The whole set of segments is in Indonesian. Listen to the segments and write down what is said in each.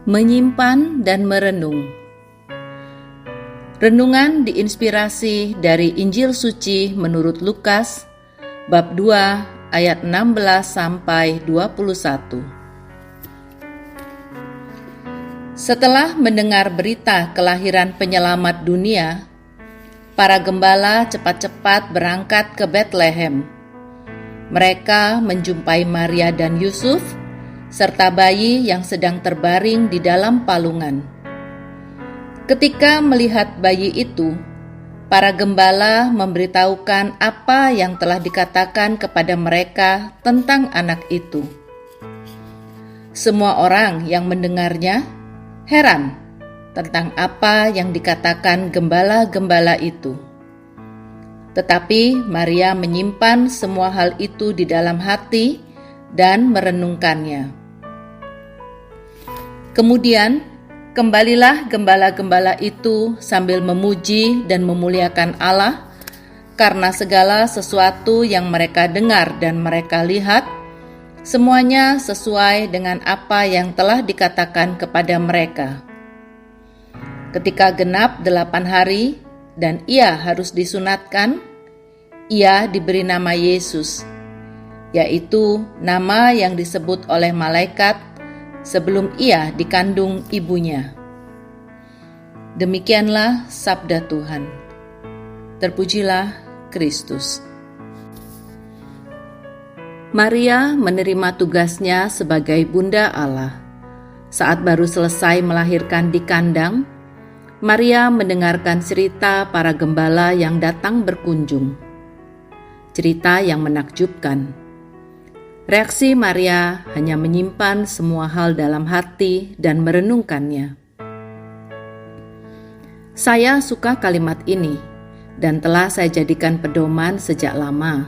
Menyimpan dan merenung. Renungan diinspirasi dari Injil Suci menurut Lukas, bab 2 ayat 16 sampai 21. Setelah mendengar berita kelahiran penyelamat dunia, para gembala cepat-cepat berangkat ke Betlehem. Mereka menjumpai Maria dan Yusuf, serta bayi yang sedang terbaring di dalam palungan. Ketika melihat bayi itu, para gembala memberitahukan apa yang telah dikatakan kepada mereka tentang anak itu. Semua orang yang mendengarnya heran tentang apa yang dikatakan gembala-gembala itu. Tetapi Maria menyimpan semua hal itu di dalam hati dan merenungkannya. Kemudian, kembalilah gembala-gembala itu sambil memuji dan memuliakan Allah karena segala sesuatu yang mereka dengar dan mereka lihat, semuanya sesuai dengan apa yang telah dikatakan kepada mereka. Ketika genap 8 hari dan ia harus disunatkan, ia diberi nama Yesus, yaitu nama yang disebut oleh malaikat sebelum ia dikandung ibunya. Demikianlah sabda Tuhan. Terpujilah Kristus. Maria menerima tugasnya sebagai Bunda Allah. Saat baru selesai melahirkan di kandang, Maria mendengarkan cerita para gembala yang datang berkunjung. Cerita yang menakjubkan. Reaksi Maria hanya menyimpan semua hal dalam hati dan merenungkannya. Saya suka kalimat ini dan telah saya jadikan pedoman sejak lama.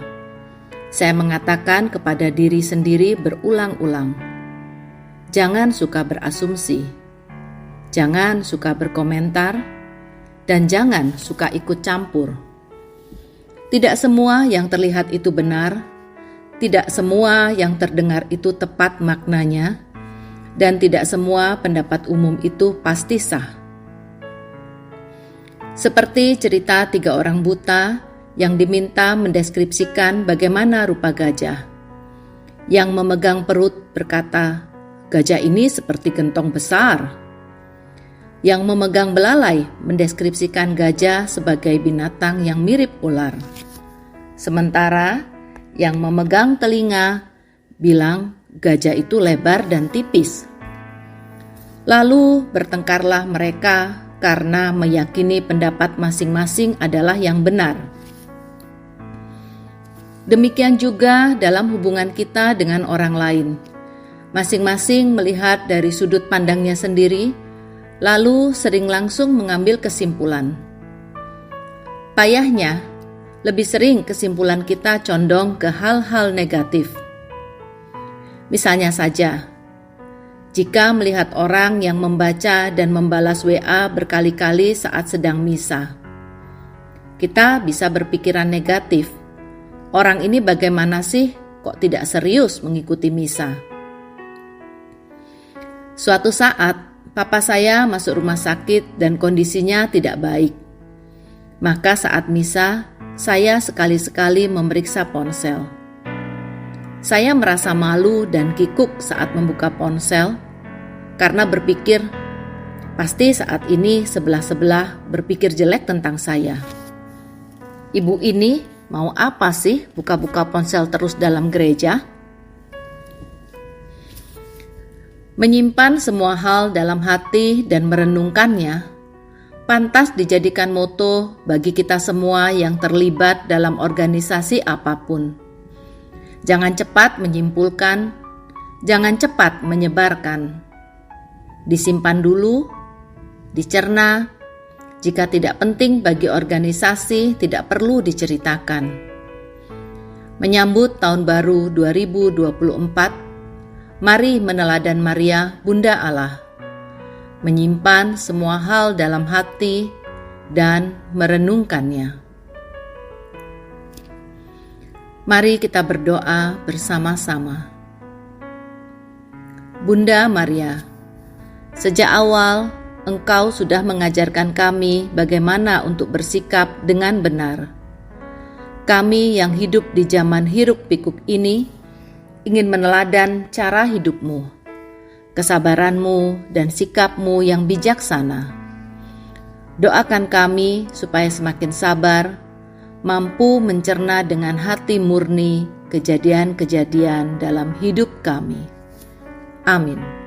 Saya mengatakan kepada diri sendiri berulang-ulang, jangan suka berasumsi, jangan suka berkomentar, dan jangan suka ikut campur. Tidak semua yang terlihat itu benar, tidak semua yang terdengar itu tepat maknanya, dan tidak semua pendapat umum itu pasti sah. Seperti cerita 3 orang buta yang diminta mendeskripsikan bagaimana rupa gajah. Yang memegang perut berkata, "Gajah ini seperti gentong besar." Yang memegang belalai mendeskripsikan gajah sebagai binatang yang mirip ular. Sementara yang memegang telinga bilang gajah itu lebar dan tipis. Lalu bertengkarlah mereka karena meyakini pendapat masing-masing adalah yang benar. Demikian juga dalam hubungan kita dengan orang lain. Masing-masing melihat dari sudut pandangnya sendiri, lalu sering langsung mengambil kesimpulan. Payahnya, lebih sering kesimpulan kita condong ke hal-hal negatif. Misalnya saja, jika melihat orang yang membaca dan membalas WA berkali-kali saat sedang misa, kita bisa berpikiran negatif. Orang ini bagaimana sih kok tidak serius mengikuti misa? Suatu saat, papa saya masuk rumah sakit dan kondisinya tidak baik. Maka saat misa, saya sekali-sekali memeriksa ponsel. Saya merasa malu dan kikuk saat membuka ponsel karena berpikir, pasti saat ini sebelah-sebelah berpikir jelek tentang saya. Ibu ini mau apa sih buka-buka ponsel terus dalam gereja? Menyimpan semua hal dalam hati dan merenungkannya pantas dijadikan moto bagi kita semua yang terlibat dalam organisasi apapun. Jangan cepat menyimpulkan, jangan cepat menyebarkan. Disimpan dulu, dicerna. Jika tidak penting bagi organisasi, tidak perlu diceritakan. Menyambut tahun baru 2024, mari meneladan Maria, Bunda Allah. Menyimpan semua hal dalam hati dan merenungkannya. Mari kita berdoa bersama-sama. Bunda Maria, Sejak awal, Engkau sudah mengajarkan kami bagaimana untuk bersikap dengan benar. Kami yang hidup di zaman hiruk-pikuk ini ingin meneladan cara hidup-Mu, kesabaran-Mu, dan sikap-Mu yang bijaksana. Doakan kami supaya semakin sabar, mampu mencerna dengan hati murni kejadian-kejadian dalam hidup kami. Amin.